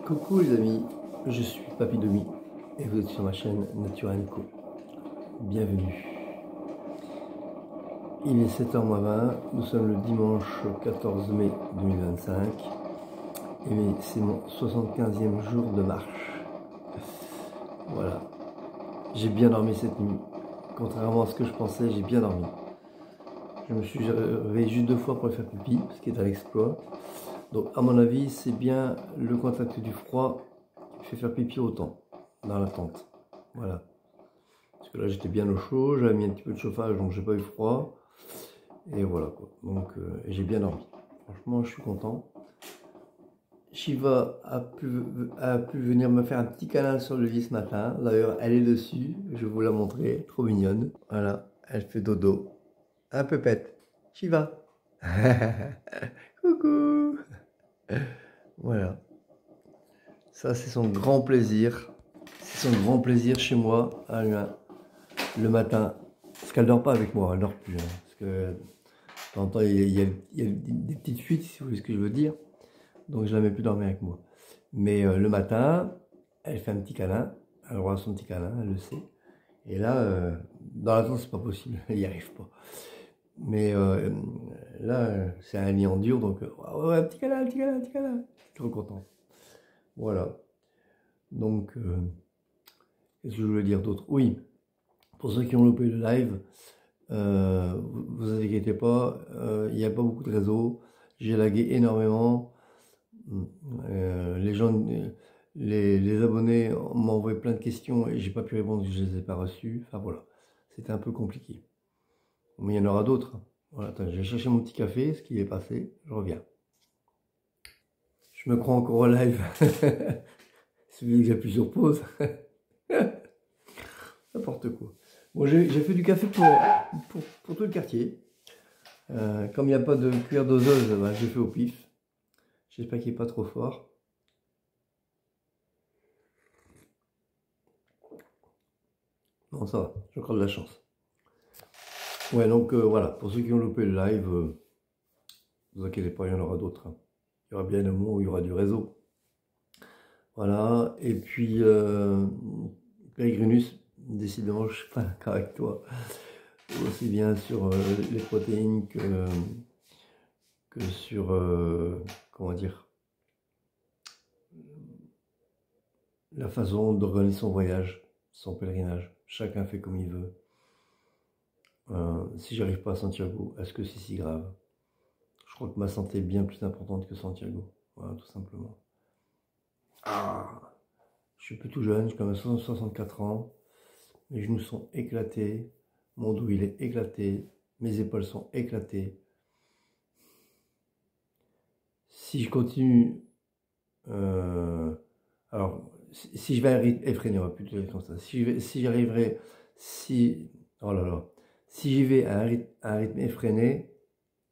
Coucou les amis, je suis Papy Domi et vous êtes sur ma chaîne Nature & Co. Bienvenue. Il est 7h20, nous sommes le dimanche 14 mai 2025 et c'est mon 75e jour de marche. Voilà, j'ai bien dormi cette nuit. Contrairement à ce que je pensais, j'ai bien dormi. Je me suis réveillé juste 2 fois pour aller faire pipi, ce qui est un exploit. Donc à mon avis, c'est bien le contact du froid qui fait faire pipi autant dans la tente. Voilà. Parce que là j'étais bien au chaud, j'avais mis un petit peu de chauffage donc j'ai pas eu froid. Et voilà quoi. Donc j'ai bien dormi. Franchement je suis content. Shiva a pu venir me faire un petit câlin sur le lit ce matin. D'ailleurs elle est dessus, je vais vous la montrer, trop mignonne. Voilà, elle fait dodo. Un peu pète. Shiva. Coucou. Voilà. Ça c'est son grand plaisir. C'est son grand plaisir chez moi. Le matin. Parce qu'elle dort pas avec moi, elle dort plus. Hein, parce que de temps en temps, il y a des petites fuites, si vous voyez ce que je veux dire. Donc je la mets plus dormir avec moi. Mais le matin, elle fait un petit câlin. Elle aura son petit câlin, elle le sait. Et là, dans la tente, c'est pas possible. Elle n'y arrive pas. Mais là, c'est un lit en dur, donc ouais, un petit câlin, un petit câlin, un petit câlin. Je suis trop content. Voilà. Donc, qu'est-ce que je voulais dire d'autre? Oui, pour ceux qui ont loupé le live, vous inquiétez pas, il n'y a pas beaucoup de réseaux. J'ai lagué énormément. Les gens, les abonnés m'ont envoyé plein de questions et j'ai pas pu répondre parce que je les ai pas reçues. Enfin voilà, c'était un peu compliqué. Mais il y en aura d'autres. Voilà, attends, je vais chercher mon petit café, ce qui est passé, je reviens. Je me crois encore au live. Celui que j'appuie sur pause. N'importe quoi. Bon, j'ai fait du café pour tout le quartier. Comme il n'y a pas de cuillère doseuse, bah, j'ai fait au pif. J'espère qu'il n'est pas trop fort. Non, ça va, j'ai encore de la chance. Ouais, donc voilà, pour ceux qui ont loupé le live, vous inquiétez pas, il y en aura d'autres. Hein. Il y aura bien un moment où il y aura du réseau. Voilà, et puis Peregrinus, décidément, je suis pas d'accord avec toi. Aussi bien sur les protéines que sur, comment dire, la façon d'organiser son voyage, son pèlerinage. Chacun fait comme il veut. Si j'arrive pas à Santiago, est-ce que c'est si grave? Je crois que ma santé est bien plus importante que Santiago. Voilà, tout simplement. Ah, je suis plus tout jeune, j'ai quand même 64 ans. Mes genoux sont éclatés. Mon dos, il est éclaté. Mes épaules sont éclatées. Si je continue... alors, si je vais à un rythme effréné, on va plutôt dire comme ça. Si j'arriverai... oh là là. Si j'y vais à un rythme effréné,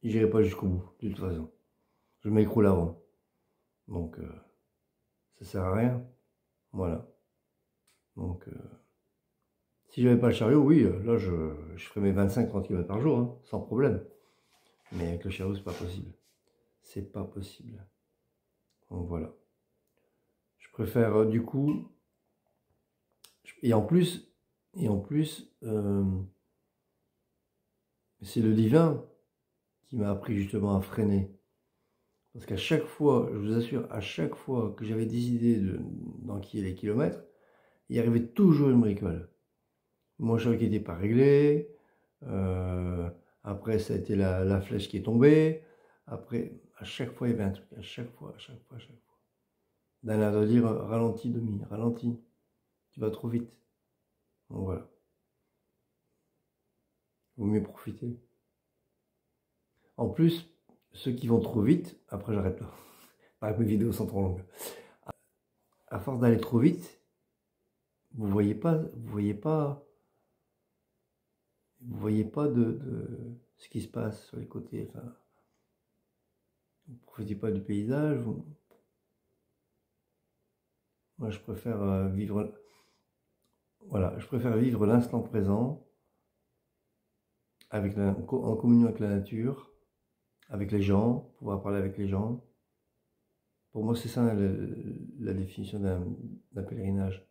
j'irai pas jusqu'au bout, de toute façon. Je m'écroule avant. Donc, ça sert à rien. Voilà. Donc, si j'avais pas le chariot, oui, là, je ferais mes 25-30 km par jour, hein, sans problème. Mais avec le chariot, c'est pas possible. C'est pas possible. Donc, voilà. Je préfère, du coup... Et en plus, c'est le divin qui m'a appris justement à freiner. Parce qu'à chaque fois, je vous assure, à chaque fois que j'avais des idées d'enquiller les kilomètres, il arrivait toujours une bricole. Mon chariot qui n'était pas réglé, après ça a été la flèche qui est tombée, après, à chaque fois il y avait un truc, à chaque fois. D'un air de dire, ralentis Domi, ralentis, tu vas trop vite. Donc voilà. Vaut mieux profiter. En plus, ceux qui vont trop vite, après j'arrête là. Mes vidéos sont trop longues. À force d'aller trop vite, vous voyez pas de ce qui se passe sur les côtés. Enfin, vous ne profitez pas du paysage. Moi, je préfère vivre. Voilà, je préfère vivre l'instant présent, en communion avec la nature, avec les gens, pouvoir parler avec les gens. Pour moi, c'est ça la définition d'un pèlerinage.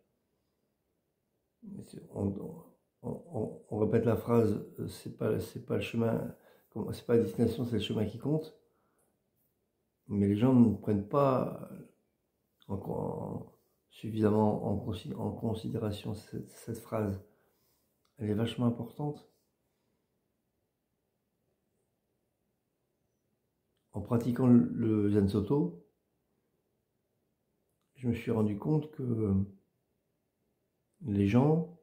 On répète la phrase, c'est pas le chemin, c'est pas la destination, c'est le chemin qui compte. Mais les gens ne prennent pas suffisamment en considération cette phrase. Elle est vachement importante. En pratiquant le Zen Soto, je me suis rendu compte que les gens,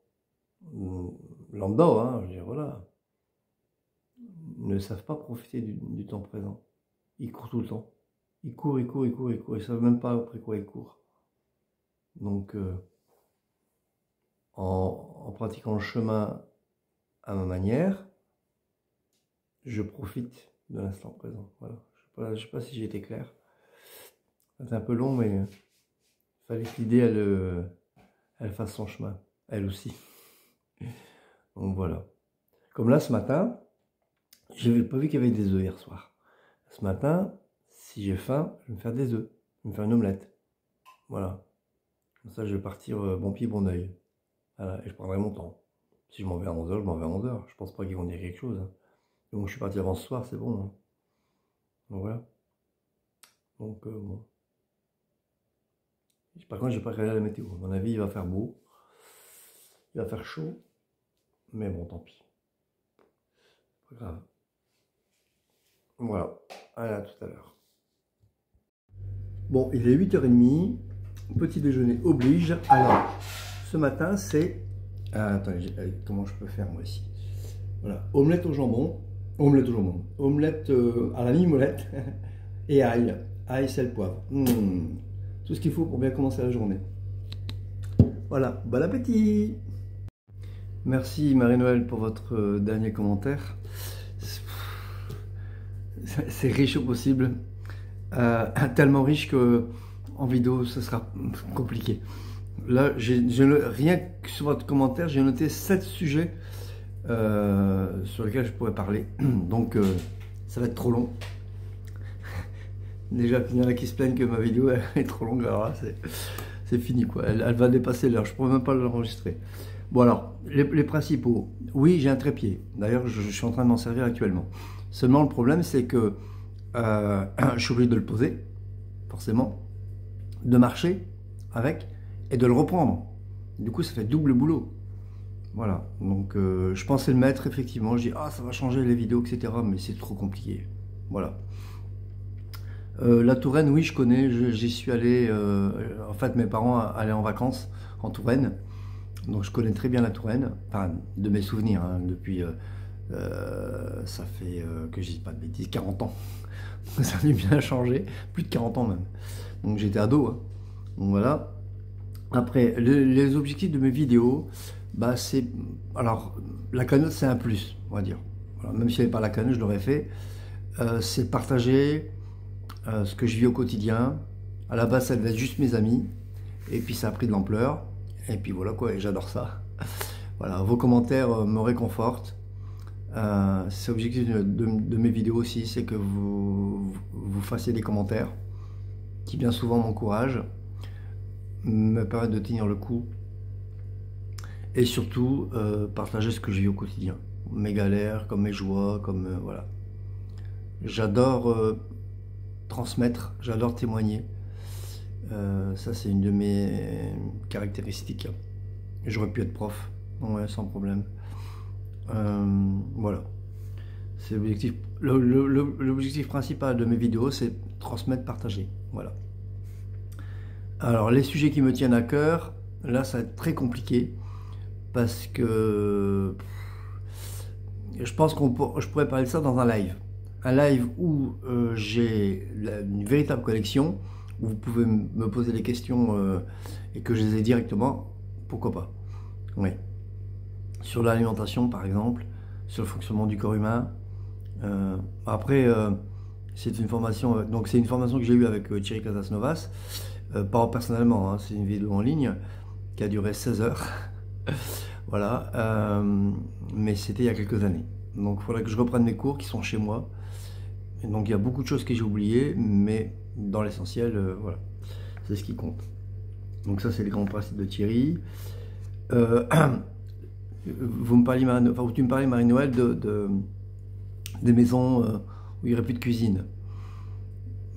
lambda, hein, je veux dire, voilà, ne savent pas profiter du temps présent. Ils courent tout le temps. Ils courent, ils courent, ils courent, ils courent. Ils ne savent même pas après quoi ils courent. Donc, en pratiquant le chemin à ma manière, je profite de l'instant présent. Voilà. Je ne sais pas si j'ai été clair. C'est un peu long, mais il fallait que l'idée, elle fasse son chemin, elle aussi. Donc voilà. Comme là, ce matin, je n'avais pas vu qu'il y avait des œufs hier soir. Ce matin, si j'ai faim, je vais me faire des œufs. Je vais me faire une omelette. Voilà. Comme ça, je vais partir bon pied, bon oeil. Voilà. Et je prendrai mon temps. Si je m'en vais à 11h, je m'en vais à 11h. Je pense pas qu'ils vont dire quelque chose. Hein. Donc je suis parti avant ce soir, c'est bon. Hein. Donc voilà. Donc bon. Par contre, je n'ai pas regardé la météo. À mon avis, il va faire beau. Il va faire chaud. Mais bon, tant pis. Pas grave. Voilà. Allez, à tout à l'heure. Bon, il est 8h30. Petit déjeuner oblige. Alors, ce matin, c'est... attendez, comment je peux faire moi ici? Voilà. Omelette au jambon. Omelette au jambon. Omelette à la mimolette. Et ail. Ail, sel, poivre. Tout ce qu'il faut pour bien commencer la journée. Voilà. Bon appétit! Merci Marie-Noël pour votre dernier commentaire. C'est riche au possible. Tellement riche que en vidéo ce sera compliqué. Là, rien que sur votre commentaire, j'ai noté 7 sujets sur lesquels je pourrais parler. Donc ça va être trop long. Déjà, il y en a qui se plaignent que ma vidéo est trop longue. Alors là, c'est fini quoi. Elle va dépasser l'heure. Je ne pourrais même pas l'enregistrer. Bon alors, les principaux. Oui, j'ai un trépied. D'ailleurs, je suis en train de m'en servir actuellement. Seulement, le problème, c'est que je suis obligé de le poser, forcément, de marcher avec et de le reprendre. Du coup, ça fait double boulot. Voilà. Donc, je pensais le mettre, effectivement. Je dis, ah, ça va changer les vidéos, etc. Mais c'est trop compliqué. Voilà. La Touraine, oui, je connais. J'y suis allé. En fait, mes parents allaient en vacances en Touraine. Donc je connais très bien la Touraine, enfin de mes souvenirs, hein, depuis, ça fait, que je dis pas de bêtises, 40 ans. Ça a dû bien changer, plus de 40 ans même. Donc j'étais ado, hein. Donc voilà. Après, les objectifs de mes vidéos, bah c'est, alors la cagnotte c'est un plus, on va dire. Voilà, même si j'avais pas la cagnotte, je l'aurais fait. C'est partager ce que je vis au quotidien. À la base, ça devait être juste mes amis, et puis ça a pris de l'ampleur. Et puis voilà quoi, et j'adore ça. Voilà, vos commentaires me réconfortent. C'est l'objectif de mes vidéos aussi, c'est que vous fassiez des commentaires qui bien souvent m'encouragent, me permettent de tenir le coup. Et surtout, partager ce que je vis au quotidien. Mes galères, comme mes joies, comme voilà. J'adore transmettre, j'adore témoigner. Ça c'est une de mes caractéristiques. J'aurais pu être prof, ouais, sans problème. Voilà, c'est l'objectif. L'objectif principal de mes vidéos, c'est transmettre, partager. Voilà. Alors les sujets qui me tiennent à cœur, là ça va être très compliqué parce que je pense je pourrais parler de ça dans un live. Un live où j'ai une véritable connexion, où vous pouvez me poser des questions et que je les ai directement, pourquoi pas. Oui. Sur l'alimentation par exemple, sur le fonctionnement du corps humain. Après, c'est une formation, donc c'est une formation que j'ai eue avec Thierry Casasnovas, pas personnellement, hein, c'est une vidéo en ligne qui a duré 16 heures. Voilà, mais c'était il y a quelques années. Donc il faudrait que je reprenne mes cours qui sont chez moi. Et donc il y a beaucoup de choses que j'ai oubliées, mais dans l'essentiel, voilà, c'est ce qui compte. Donc ça, c'est les grands principes de Thierry. Vous me parliez, enfin, tu me parlais, Marie-Noël, des maisons où il n'y aurait plus de cuisine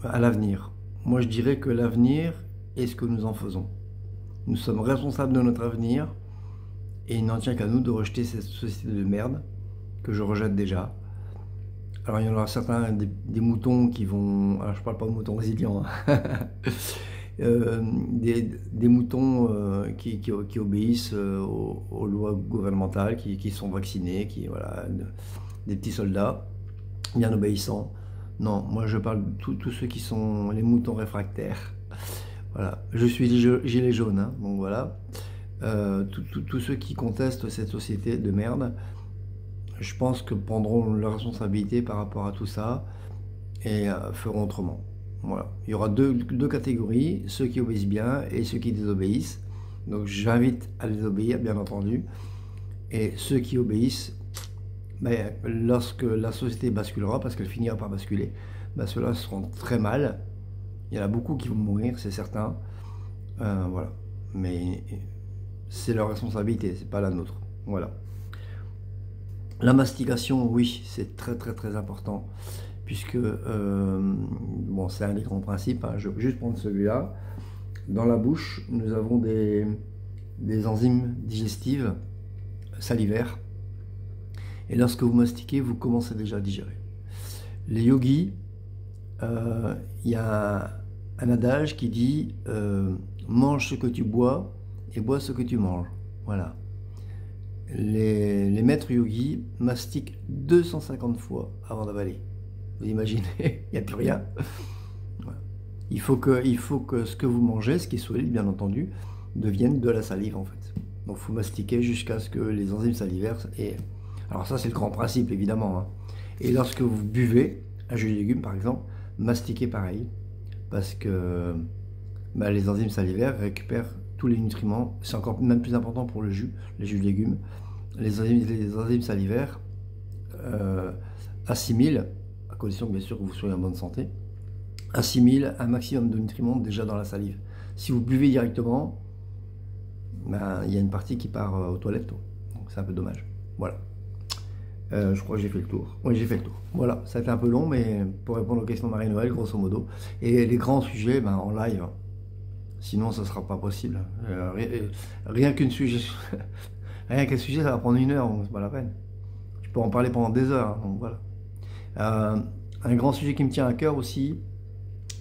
à l'avenir. Moi, je dirais que l'avenir est ce que nous en faisons. Nous sommes responsables de notre avenir et il n'en tient qu'à nous de rejeter cette société de merde que je rejette déjà. Alors, il y en aura certains, des moutons qui vont... Alors, je parle pas de moutons résilients, hein. Des moutons qui obéissent aux lois gouvernementales, qui sont vaccinés, voilà, des petits soldats bien obéissants. Non, moi je parle de tous ceux qui sont les moutons réfractaires. Voilà, je suis gilet jaune, hein, donc voilà. Tous ceux qui contestent cette société de merde, je pense que prendront leur responsabilité par rapport à tout ça et feront autrement. Voilà. Il y aura deux catégories, ceux qui obéissent bien et ceux qui désobéissent. Donc j'invite à les obéir, bien entendu. Et ceux qui obéissent, ben, lorsque la société basculera, parce qu'elle finira par basculer, ben, ceux-là seront très mal. Il y en a beaucoup qui vont mourir, c'est certain. Voilà. Mais c'est leur responsabilité, c'est pas la nôtre. Voilà. La mastication, oui, c'est très très très important. Puisque, bon, c'est un des grands principes, hein. Je vais juste prendre celui-là. Dans la bouche, nous avons des enzymes digestives salivaires. Et lorsque vous mastiquez, vous commencez déjà à digérer. Les yogis, il y a un adage qui dit mange ce que tu bois et bois ce que tu manges. Voilà. Les maîtres yogis mastiquent 250 fois avant d'avaler. Vous imaginez, il n'y a plus rien. Voilà. Il faut que ce que vous mangez, ce qui est solide bien entendu, devienne de la salive en fait. Donc il faut mastiquer jusqu'à ce que les enzymes salivaires aient... Alors ça c'est le grand principe évidemment, hein. Et lorsque vous buvez un jus de légumes par exemple, mastiquez pareil, parce que bah, les enzymes salivaires récupèrent tous les nutriments. C'est encore même plus important pour les jus de légumes. Les enzymes salivaires assimilent, à condition bien sûr que vous soyez en bonne santé, assimile un maximum de nutriments déjà dans la salive. Si vous buvez directement, ben, il y a une partie qui part aux toilettes, donc c'est un peu dommage. Voilà. Je crois que j'ai fait le tour. Oui, j'ai fait le tour. Voilà, ça a été un peu long, mais pour répondre aux questions de Marie-Noël, grosso modo. Et les grands sujets, ben, en live. Sinon, ça ne sera pas possible. Rien qu'un sujet, ça va prendre 1 heure, donc c'est pas la peine. Je peux en parler pendant des heures, hein, donc voilà. Un grand sujet qui me tient à cœur aussi,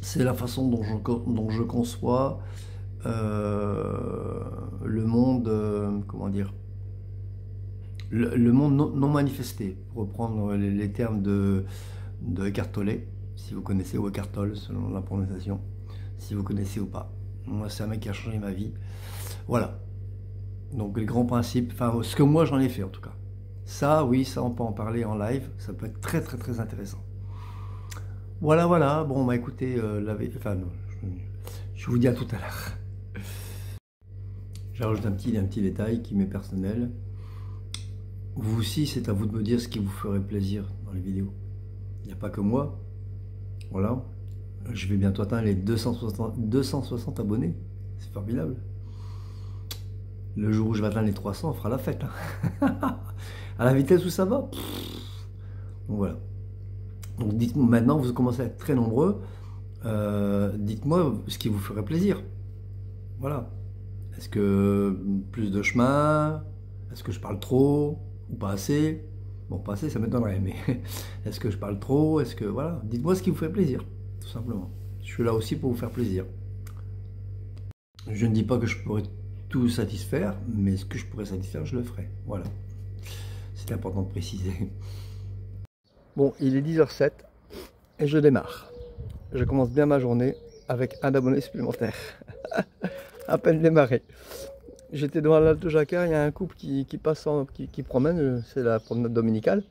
c'est la façon dont je conçois le monde, comment dire, le monde non manifesté, pour reprendre les termes de Eckhart Tolle, si vous connaissez, ou Eckhart Tolle selon la prononciation, si vous connaissez ou pas. Moi, c'est un mec qui a changé ma vie. Voilà. Donc les grands principes, enfin ce que moi j'en ai fait en tout cas. Ça, oui, ça on peut en parler en live, ça peut être très très très intéressant. Voilà, voilà, bon bah écoutez, enfin non, je vous dis à tout à l'heure. J'ajoute un petit détail qui m'est personnel. Vous aussi, c'est à vous de me dire ce qui vous ferait plaisir dans les vidéos. Il n'y a pas que moi. Voilà. Je vais bientôt atteindre les 260 abonnés. C'est formidable. Le jour où je vais atteindre les 300, on fera la fête. Hein. À la vitesse où ça va. Donc voilà. Donc dites-moi, maintenant vous commencez à être très nombreux. Dites-moi ce qui vous ferait plaisir. Voilà. Est-ce que plus de chemin? Est-ce que je parle trop? Ou pas assez? Bon, pas assez, ça m'étonnerait, mais est-ce que je parle trop? Est-ce que, voilà, dites-moi ce qui vous fait plaisir, tout simplement. Je suis là aussi pour vous faire plaisir. Je ne dis pas que je pourrais tout satisfaire, mais ce que je pourrais satisfaire, je le ferai. Voilà. C'est important de préciser. Bon, il est 10h07 et je démarre. Je commence bien ma journée avec un abonné supplémentaire. À peine démarré. J'étais devant l'Alto Jacquard, il y a un couple qui passe, qui promène, c'est la promenade dominicale.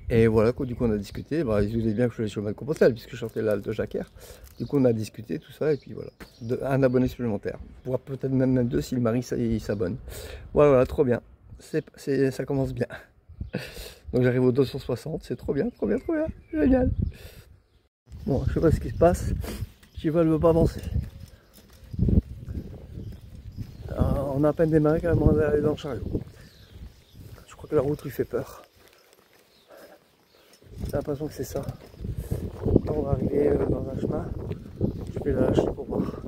Et voilà, du coup on a discuté, bah, ils disaient bien que je suis sur le Compostelle puisque je sortais l'Alto Jacquard. Du coup on a discuté, tout ça, et puis voilà. Un abonné supplémentaire. Pour peut-être même 2 si le mari s'abonne. Voilà, voilà, trop bien. Ça commence bien. Donc j'arrive aux 260, c'est trop bien, trop bien, trop bien. Génial. Bon, je sais pas ce qui se passe. Cheval ne veut pas avancer. Alors, on a à peine démarré quand même on est allé dans le chariot. Je crois que la route lui fait peur. J'ai l'impression que c'est ça. Quand on va arriver dans un chemin, je vais la lâcher pour voir.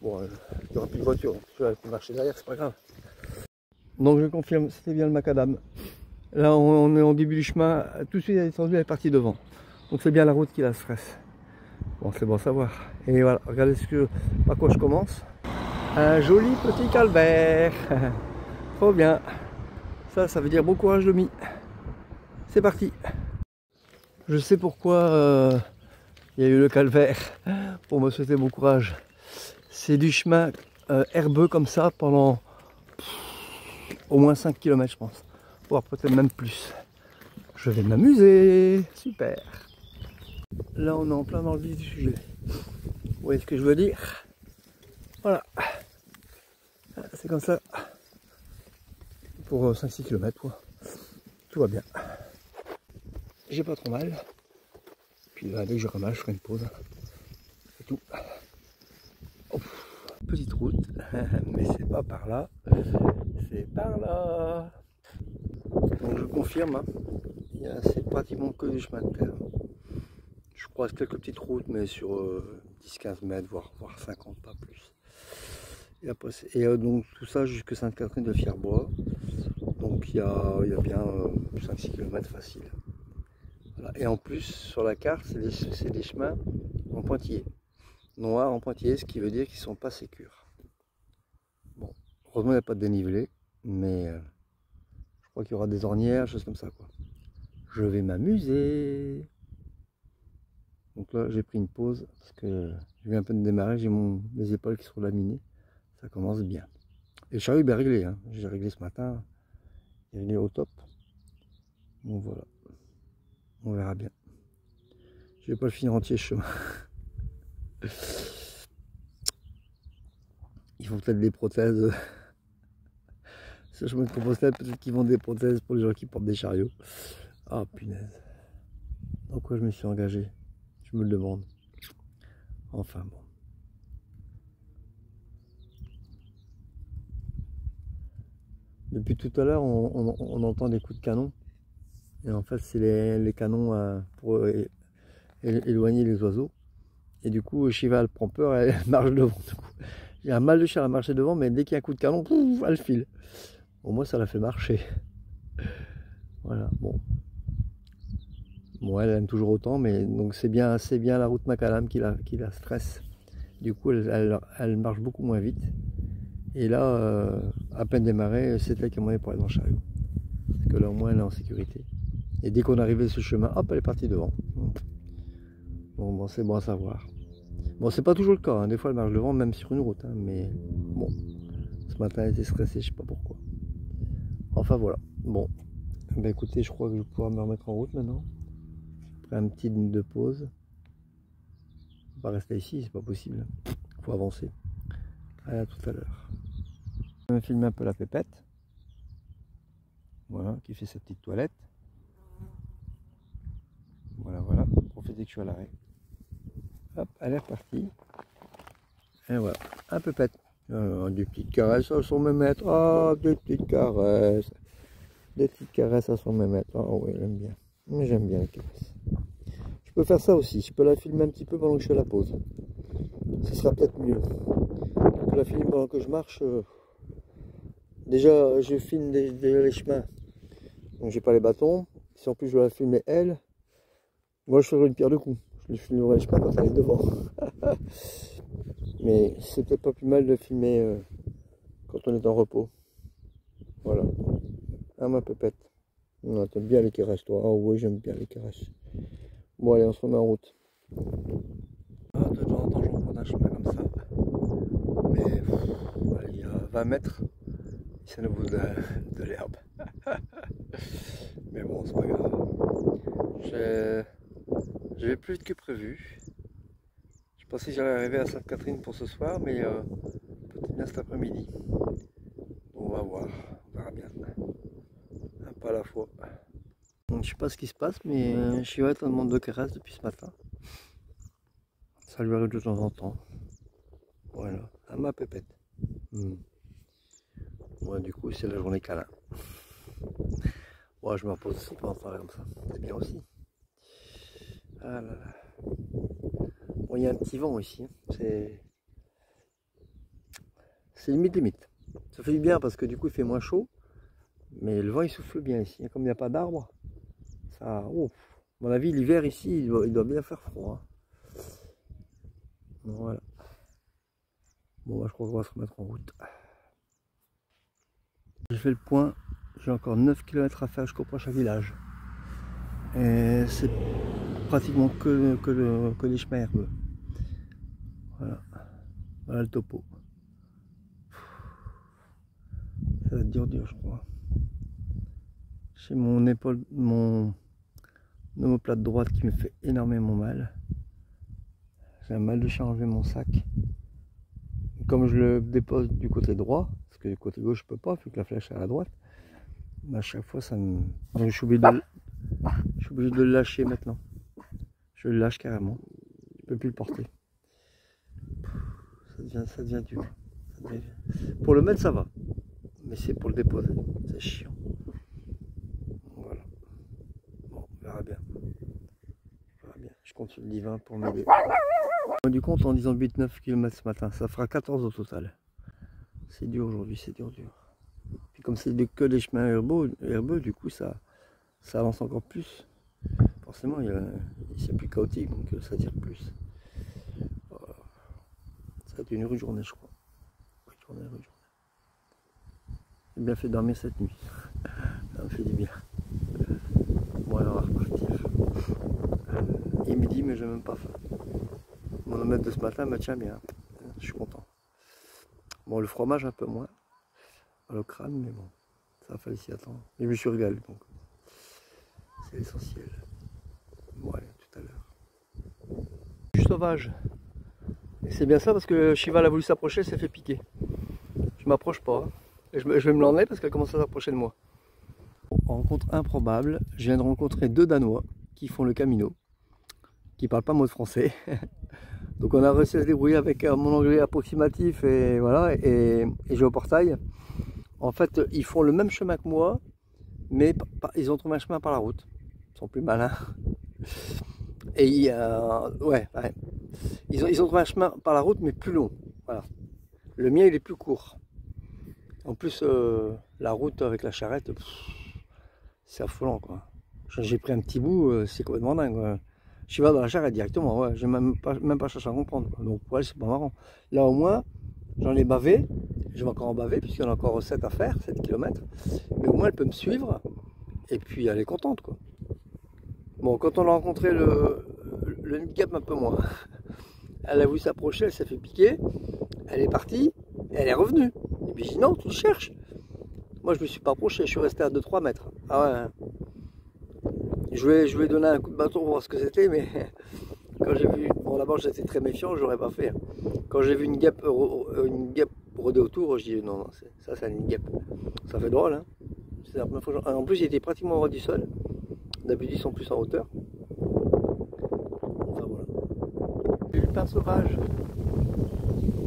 Bon, il n'y aura plus de voiture, je vais marcher derrière, c'est pas grave. Donc je confirme, c'était bien le macadam. Là on est au début du chemin, tout de suite elle est descendue, elle est partie devant. Donc c'est bien la route qui la stresse. Bon, c'est bon à savoir. Et voilà, regardez par quoi je commence. Un joli petit calvaire. Trop bien. Ça veut dire bon courage Lomi. C'est parti. Je sais pourquoi il y a eu le calvaire pour me souhaiter bon courage. C'est du chemin herbeux comme ça pendant au moins 5 km je pense. Voire peut-être même plus. Je vais m'amuser. Super. Là on est en plein dans le vif du sujet. Vous voyez ce que je veux dire? Voilà. C'est comme ça. Pour 5-6 km quoi. Tout va bien. J'ai pas trop mal. Puis là, dès que je ramasse, je ferai une pause. C'est tout. Oh, petite route, mais c'est pas par là. C'est par là. Donc je confirme, hein, c'est pratiquement que du chemin de terre. Je croise quelques petites routes, mais sur 10-15 mètres, voire 50, pas plus. Et donc tout ça jusque Sainte-Catherine de Fierbois. Donc il y a bien 5-6 km facile. Voilà. Et en plus, sur la carte, c'est des chemins en pointillés. Noirs en pointillés, ce qui veut dire qu'ils ne sont pas sécures. Bon, heureusement, il n'y a pas de dénivelé, mais je crois qu'il y aura des ornières, choses comme ça, quoi. Je vais m'amuser. Donc là, j'ai pris une pause parce que je viens un peu de démarrer, j'ai mes épaules qui sont laminées. Ça commence bien. Et le chariot est bien réglé, hein. J'ai réglé ce matin, il est au top. Donc voilà, on verra bien. Je vais pas le finir entier ce chemin. Il faut peut-être des prothèses. Ce chemin de Compostelle, peut-être qu'ils vendent des prothèses pour les gens qui portent des chariots. Ah punaise. Dans quoi je me suis engagé? Je me le demande. Enfin bon. Depuis tout à l'heure, on entend des coups de canon. Et en fait, c'est les canons pour éloigner les oiseaux. Et du coup, Shiva, elle prend peur, elle marche devant. J'ai un mal de chien à marcher devant, mais dès qu'il y a un coup de canon, pouf, elle file. Au moins, ça la fait marcher. Voilà, bon. Bon, elle aime toujours autant, mais donc c'est bien la route macadam qui la stresse. Du coup, elle marche beaucoup moins vite. Et là, à peine démarré, c'est elle qui a moyen pour aller dans le chariot. Parce que là, au moins, elle est en sécurité. Et dès qu'on arrivait sur ce chemin, hop, elle est partie devant. Bon, c'est bon à savoir. Bon, c'est pas toujours le cas, hein. Des fois, elle marche devant, même sur une route. Hein. Mais bon, ce matin, elle était stressée, je sais pas pourquoi. Enfin, voilà. Bon, ben écoutez, je crois que je vais pouvoir me remettre en route maintenant. Après un petit minute de pause. On va pas rester ici, c'est pas possible. Il faut avancer. Allez, à tout à l'heure. Je vais filmer un peu la pépette. Voilà, qui fait sa petite toilette. Voilà, profitez que je suis à l'arrêt. Hop, elle est repartie. Et voilà, un pépette. Des petites caresses à son mémètre. Ah, des petites caresses. Des petites caresses à son mémètre. Ah oui, j'aime bien. Mais j'aime bien les caresses. Je peux faire ça aussi. Je peux la filmer un petit peu pendant que je fais la pause. Ce sera peut-être mieux. Je peux la filmer pendant que je marche. Déjà, je filme déjà les chemins. Donc j'ai pas les bâtons. Si en plus je dois la filmer elle, moi je ferai une pierre de coups. Je filmerai les chemins quand elle est devant. Mais c'est peut-être pas plus mal de filmer quand on est en repos. Voilà. Ah ma pépette. Non, t'aimes bien les caresses toi. Ah oui, j'aime bien les caresses. Bon allez, on se remet en route. Ah, de temps en temps j'en prends un chemin comme ça. Mais voilà, il y a 20 mètres. C'est à nouveau de l'herbe. Mais bon, c'est pas grave. Je vais plus vite que prévu. Je pensais que j'allais arriver à Sainte-Catherine pour ce soir, mais peut-être bien cet après-midi. On va voir, on verra bien. Un pas à la fois. Donc, je sais pas ce qui se passe, mais Shiva est en demande de caresses depuis ce matin. Ça lui arrive de temps en temps. Voilà, à ma pépette. Ouais, du coup, c'est la journée câlin. Ouais, je me repose aussi pendant ce temps comme ça. C'est bien aussi. Ah là là. Bon, il y a un petit vent ici. C'est limite. Ça fait du bien parce que du coup, il fait moins chaud. Mais le vent, il souffle bien ici. Comme il n'y a pas d'arbres, ça... Oh, à mon avis, l'hiver ici, il doit bien faire froid. Voilà. Bon, bah, je crois qu'on va se remettre en route. J'ai fait le point. J'ai encore 9 km à faire jusqu'au prochain village. Et c'est pratiquement que les chemins herbeux. Voilà. Voilà le topo. Ça va être dur, je crois. J'ai mon épaule, mon omoplate droite qui me fait énormément mal. J'ai un mal de chien à enlever mon sac. Comme je le dépose du côté droit, parce que du côté gauche je peux pas, vu que la flèche est à la droite, à chaque fois ça me... Donc je suis obligé de le lâcher maintenant. Je le lâche carrément. Je peux plus le porter. Ça devient dur. Pour le mettre ça va. Mais c'est pour le déposer. C'est chiant. Voilà. Bon, on verra bien. Je compte sur le divin pour m'aider. Du compte en disant 8-9 km ce matin, ça fera 14 au total. C'est dur aujourd'hui, c'est dur. Puis comme c'est que des chemins herbeux, du coup ça avance encore plus. Forcément, c'est plus chaotique, donc ça tire plus. Ça va être une rude journée, je crois. Rude journée. J'ai bien fait dormir cette nuit. Ça me fait du bien. Bon, alors on va repartir. Il est midi, mais j'ai même pas faim. Mon omelette de ce matin me tient bien. Je suis content. Bon, le fromage un peu moins. Le crâne, mais bon, ça a fallu s'y attendre. Mais je me suis régalé, donc c'est l'essentiel. Ouais, tout à l'heure. Je suis sauvage. Et c'est bien ça parce que Chival a voulu s'approcher, elle s'est fait piquer. Je m'approche pas. Hein. Et je vais me l'enlever parce qu'elle commence à s'approcher de moi. Rencontre improbable. Je viens de rencontrer 2 Danois qui font le Camino, qui parlent pas mot de français. Donc on a réussi à se débrouiller avec mon anglais approximatif et voilà, et géoportail. En fait, ils font le même chemin que moi, mais ils ont trouvé un chemin par la route. Ils sont plus malins. Et ouais. Ils ont trouvé un chemin par la route, mais plus long. Voilà. Le mien, il est plus court. En plus, la route avec la charrette, c'est affolant, quoi. J'ai pris un petit bout, c'est complètement dingue. Quoi. Je vais dans la charrette directement, ouais. J'ai même pas cherché à comprendre. Quoi. Donc, ouais, c'est pas marrant. Là, au moins, j'en ai bavé. Je vais encore en baver, puisqu'il y en a encore 7 à faire, 7 km. Mais au moins, elle peut me suivre. Et puis, elle est contente, quoi. Bon, quand on a rencontré le handicap, un peu moins. Elle a voulu s'approcher, elle s'est fait piquer. Elle est partie, et elle est revenue. Et puis, je dis non, tu le cherches. Moi, je me suis pas approché, je suis resté à 2-3 mètres. Ah ouais. Je lui ai donné un coup de bâton pour voir ce que c'était, mais quand j'ai vu, bon d'abord j'étais très méfiant, j'aurais pas fait. Quand j'ai vu une guêpe rôder autour, je dis non, ça c'est une guêpe. Ça fait drôle, hein. C'est la première fois. En plus, il était pratiquement hors du sol. D'habitude, ils sont plus en hauteur. Enfin voilà. Le lupin sauvage.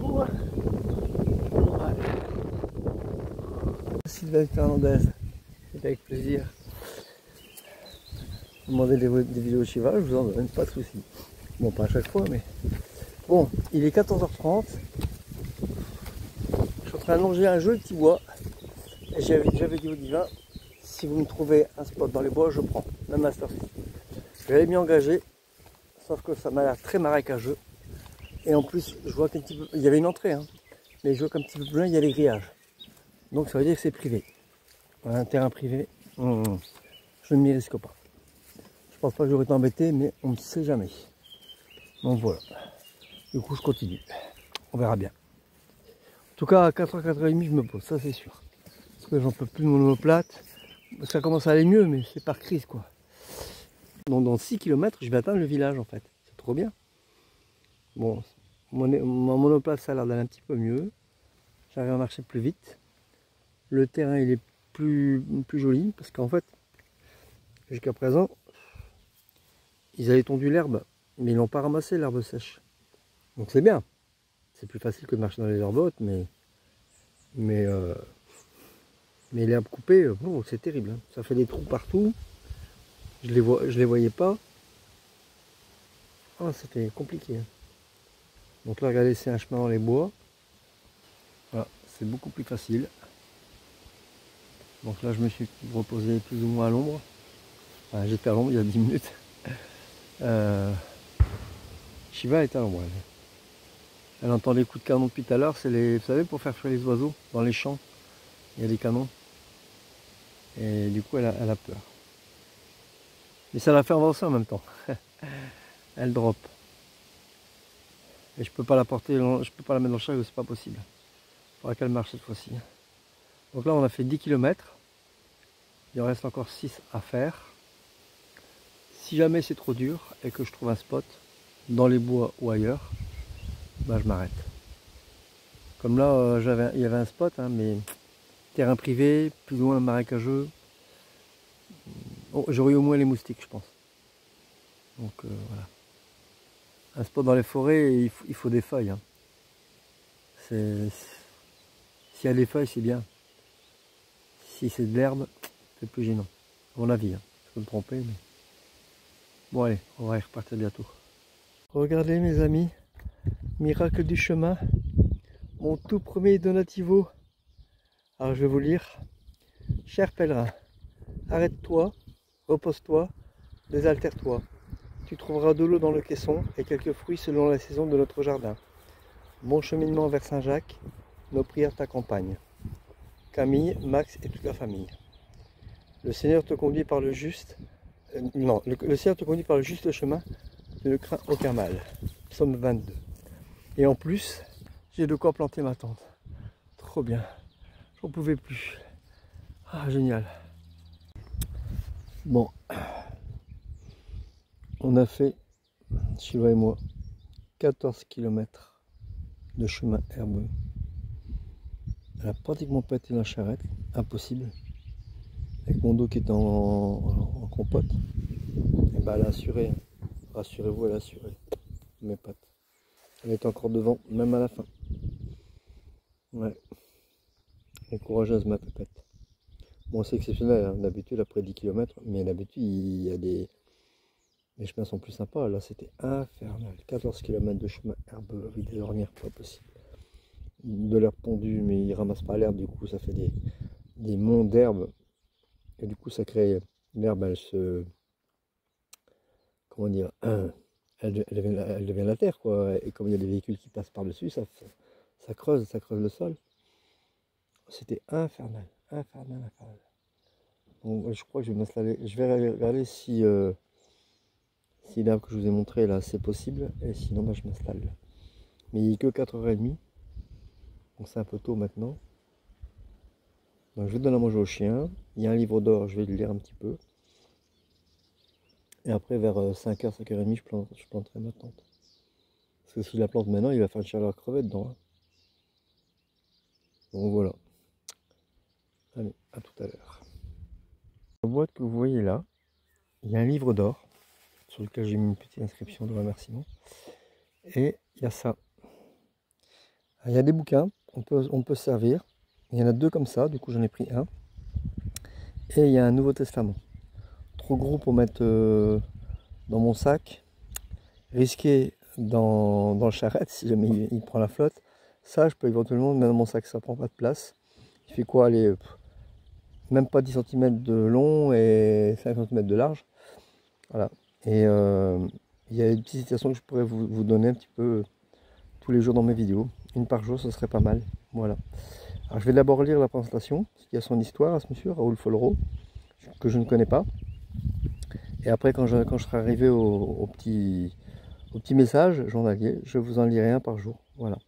Ouais. Sylvain Fernandez, c'est avec plaisir. Vous demandez des vidéos de cheval, je vous en donne, pas de soucis. Bon, pas à chaque fois, mais... Bon, il est 14h30. Je suis en train de longer un joli petit bois. Et j'avais dit au divin, si vous me trouvez un spot dans les bois, je prends, même à cette heure-ci. J'avais m'y engager, sauf que ça m'a l'air très marécageux. Et en plus, je vois qu'un petit peu... Il y avait une entrée, hein, mais je vois qu'un petit peu plus loin, il y a les grillages. Donc ça veut dire que c'est privé. Un terrain privé, je ne m'y risque pas. Je pense pas que j'aurais été embêté, mais on ne sait jamais. Donc voilà. Du coup, je continue. On verra bien. En tout cas, à 4h, 4h30, je me pose, ça c'est sûr. Parce que j'en peux plus de mon omoplate. Ça commence à aller mieux, mais c'est par crise, quoi. Donc dans 6 km, je vais atteindre le village, en fait. C'est trop bien. Bon, mon monoplate, ça a l'air d'aller un petit peu mieux. J'arrive à marcher plus vite. Le terrain, il est plus joli, parce qu'en fait, jusqu'à présent, ils avaient tondu l'herbe, mais ils n'ont pas ramassé l'herbe sèche. Donc c'est bien. C'est plus facile que de marcher dans les herbes hautes, mais l'herbe coupée, bon, c'est terrible. Hein. Ça fait des trous partout. Je les voyais pas. Ah, c'était compliqué. Hein. Donc là, regardez, c'est un chemin dans les bois. Voilà, c'est beaucoup plus facile. Donc là, je me suis reposé plus ou moins à l'ombre. Enfin, j'étais à l'ombre il y a 10 minutes. Shiva est à l'ombre. Elle entend les coups de canon depuis tout à l'heure. C'est vous savez, pour faire fuir les oiseaux dans les champs. Il y a des canons. Et du coup, elle a peur. Mais ça la fait avancer en même temps. Elle drop. Et je peux pas la porter, je peux pas la mettre dans le chariot, c'est pas possible. Il faudra qu'elle marche cette fois-ci. Donc là, on a fait 10 km. Il en reste encore 6 à faire. Si jamais c'est trop dur et que je trouve un spot dans les bois ou ailleurs, bah, je m'arrête. Comme là, il y avait un spot, hein, mais terrain privé, plus ou moins marécageux. Oh, j'aurais eu au moins les moustiques, je pense. Donc voilà. Un spot dans les forêts, il faut des feuilles. Hein. S'il y a des feuilles, c'est bien. Si c'est de l'herbe, c'est plus gênant. À mon avis, hein. Je peux me tromper, mais... Bon allez, on va y repartir bientôt. Regardez mes amis, miracle du chemin, mon tout premier donativo. Alors je vais vous lire. Cher pèlerin, arrête-toi, repose-toi, désaltère-toi. Tu trouveras de l'eau dans le caisson et quelques fruits selon la saison de notre jardin. Bon cheminement vers Saint-Jacques, nos prières t'accompagnent. Camille, Max et toute la famille. Le Seigneur te conduit par le juste. Le Seigneur te conduit par le juste chemin, tu ne crains aucun mal. Psaume 22. Et en plus, j'ai de quoi planter ma tente. Trop bien. J'en pouvais plus. Ah, génial. Bon. On a fait, Shiva et moi, 14 km de chemin herbeux. Elle n'a pratiquement pas été dans la charrette. Impossible. Avec mon dos qui est en compote. Et bah elle a assuré. Rassurez-vous, elle a assuré. Mes pattes. Elle est encore devant, même à la fin. Ouais. Elle est courageuse, ma pépette. Bon, c'est exceptionnel, hein. D'habitude, après 10 km, mais d'habitude, il y a des... Les chemins sont plus sympas. Là, c'était infernal. 14 km de chemin herbeux avec des ornières, pas possible. De l'herbe pondue, mais il ramasse pas l'herbe, du coup, ça fait des monts d'herbe. Et du coup, ça crée... L'herbe, elle se... Comment dire, elle devient la terre, quoi. Et comme il y a des véhicules qui passent par-dessus, ça creuse le sol. C'était infernal, infernal, infernal. Donc, je crois que je vais m'installer. Je vais regarder si l'arbre que je vous ai montré là, c'est possible. Et sinon, bah, je m'installe. Mais il n'est que 4h30. Donc c'est un peu tôt maintenant. Donc je vais donner à manger au chien. Il y a un livre d'or, je vais le lire un petit peu. Et après, vers 5h, 5h30, je planterai ma tente. Parce que si je la plante maintenant, il va faire une chaleur crevée dedans. Hein. Donc voilà. Allez, à tout à l'heure. La boîte que vous voyez là, il y a un livre d'or sur lequel j'ai mis une petite inscription de remerciement. Et il y a ça. Il y a des bouquins, on peut se servir. Il y en a 2 comme ça, du coup j'en ai pris un. Et il y a un Nouveau Testament. Trop gros pour mettre dans mon sac. Risqué dans le charrette si jamais il prend la flotte. Ça, je peux éventuellement mettre dans mon sac, ça prend pas de place. Il fait quoi, aller même pas 10 cm de long et 5 cm de large. Voilà. Et il y a une petite citation que je pourrais vous donner un petit peu tous les jours dans mes vidéos. Une par jour, ce serait pas mal. Voilà. Alors je vais d'abord lire la présentation, parce qu'il y a son histoire à ce monsieur, Raoul Follereau, que je ne connais pas. Et après, quand je serai arrivé au petit message journalier, je vous en lirai un par jour. Voilà.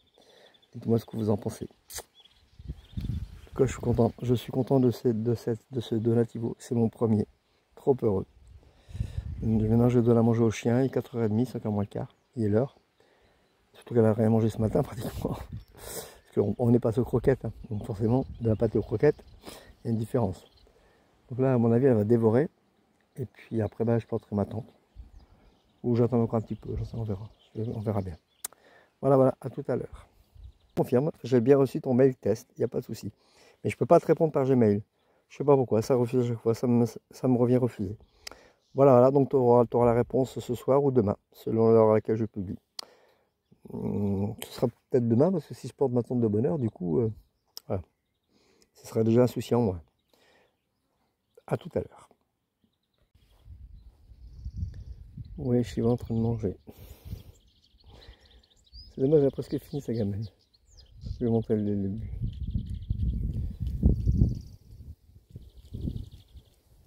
Dites-moi ce que vous en pensez. En tout cas, je suis content. Je suis content de ce donativo. C'est mon premier. Trop heureux. Maintenant, je donne à manger au chien. Il est 4h30, 5h moins le quart. Il est l'heure. Surtout qu'elle a rien mangé ce matin, pratiquement. Parce qu'on n'est pas aux croquettes. Hein. Donc forcément, de la pâte aux croquettes, il y a une différence. Donc là, à mon avis, elle va dévorer. Et puis après, bah, je planterai ma tente. Ou j'attends encore un petit peu. On verra. On verra bien. Voilà, voilà, à tout à l'heure. Confirme, j'ai bien reçu ton mail test, il n'y a pas de souci. Mais je ne peux pas te répondre par Gmail. Je ne sais pas pourquoi, ça refuse à chaque fois, ça me revient refusé. Voilà, voilà, donc tu auras la réponse ce soir ou demain, selon l'heure à laquelle je publie. Ce sera peut-être demain, parce que si je porte ma tente de bonheur, du coup, voilà. Ce sera déjà un souci en moins. À tout à l'heure. Oui, je suis en train de manger. C'est dommage, elle a presque fini sa gamelle. Je vais montrer le début.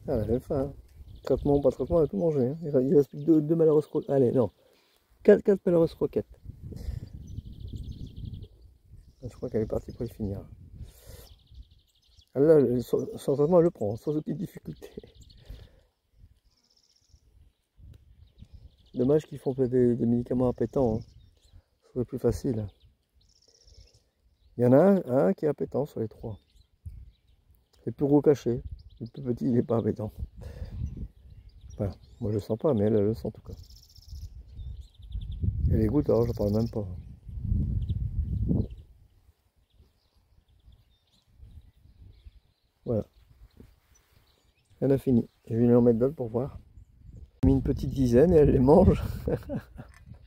Ah, elle a faim. Hein. Traitement, pas traitement, elle a tout mangé. Hein. Il reste plus que deux malheureuses croquettes. Allez, non. Quatre malheureuses croquettes. Je crois qu'elle est partie pour y finir. Là, son traitement, elle le prend, sans aucune difficulté. Dommage qu'ils font des médicaments appétants. Hein. Ce serait plus facile. Il y en a un qui est appétant sur les trois. C'est plus gros caché. Le plus petit, il n'est pas appétant. Voilà. Moi, je le sens pas, mais elle le sent en tout cas. Et les gouttes, alors, je parle même pas. Voilà. Elle a fini. Je vais lui en mettre d'autres pour voir. J'ai mis une petite dizaine et elle les mange.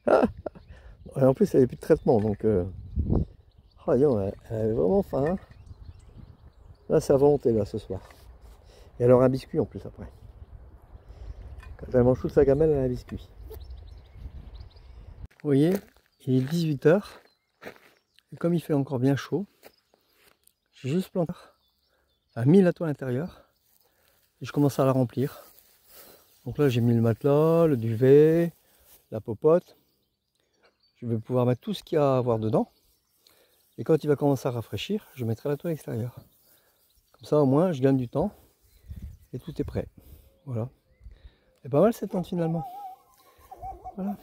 Et en plus, elle n'a plus de traitement, donc... Oh, elle a vraiment faim. Hein. Là, c'est à volonté, là, ce soir. Et elle aura un biscuit en plus, après. Quand elle mange toute sa gamelle, elle a un biscuit. Vous voyez, il est 18 h. Et comme il fait encore bien chaud, j'ai juste planté, mis la toile à l'intérieur. Et je commence à la remplir. Donc là, j'ai mis le matelas, le duvet, la popote. Je vais pouvoir mettre tout ce qu'il y a à avoir dedans. Et quand il va commencer à rafraîchir, je mettrai la toile extérieure. Comme ça, au moins, je gagne du temps. Et tout est prêt. Voilà. C'est pas mal cette tente finalement. Voilà.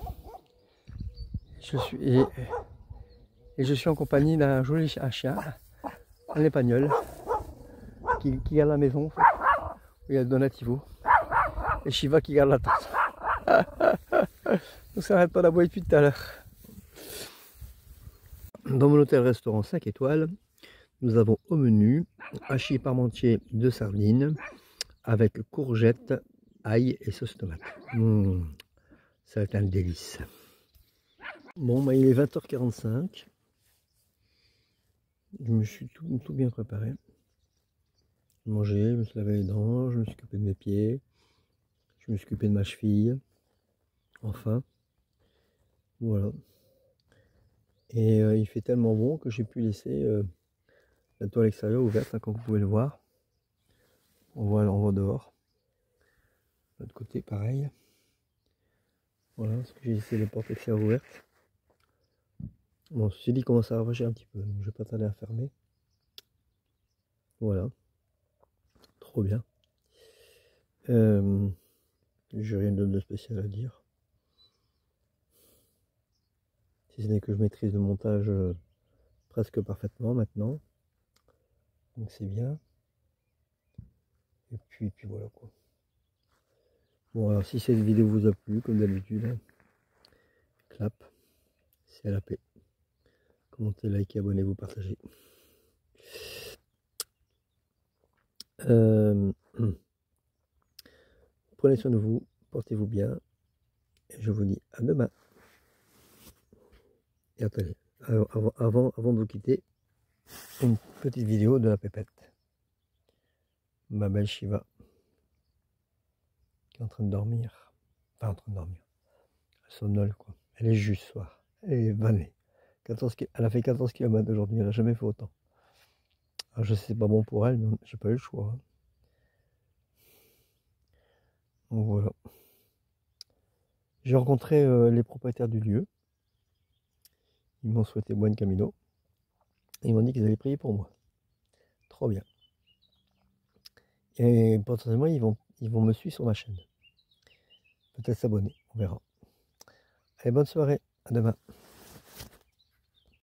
Je suis en compagnie d'un joli chien, un épagnol, qui garde la maison. Il y a Donativo. Et Shiva qui garde la tente. Donc ça n'arrête pas d'aboyer depuis tout à l'heure. Dans mon hôtel-restaurant 5 étoiles, nous avons au menu hachis parmentier de sardines avec courgettes, ail et sauce tomate. Ça va être un délice. Bon, bah, il est 20 h 45. Je me suis tout bien préparé. Mangé, je me suis lavé les dents, je me suis occupé de mes pieds, je me suis occupé de ma cheville. Enfin, voilà. Et il fait tellement bon que j'ai pu laisser la toile extérieure ouverte, hein, comme vous pouvez le voir. On voit dehors. De l'autre côté, pareil. Voilà, parce que j'ai laissé les portes extérieures ouvertes. Bon, ceci dit, il commence à rafraîchir un petit peu, donc je vais pas tarder à fermer. Voilà. Trop bien. J'ai rien de spécial à dire. Si ce n'est que je maîtrise le montage presque parfaitement maintenant. Donc c'est bien. Et puis voilà quoi. Bon alors si cette vidéo vous a plu, comme d'habitude, clap, c'est à la paix. Commentez, likez, abonnez-vous, partagez. Prenez soin de vous, portez-vous bien. Et je vous dis à demain. Et attendez, avant de vous quitter, une petite vidéo de la pépette. Ma belle Shiva, qui est en train de dormir. Enfin, en train de dormir. Elle somnole, quoi. Elle est juste soir. Elle est vannée. Elle a fait 14 km aujourd'hui, elle n'a jamais fait autant. Alors, je sais que c'est pas bon pour elle, mais j'ai pas eu le choix. Hein. Donc voilà. J'ai rencontré les propriétaires du lieu. Ils m'ont souhaité buen camino. Et ils m'ont dit qu'ils allaient prier pour moi. Trop bien. Et potentiellement, ils vont me suivre sur ma chaîne. Peut-être s'abonner, on verra. Allez, bonne soirée, à demain.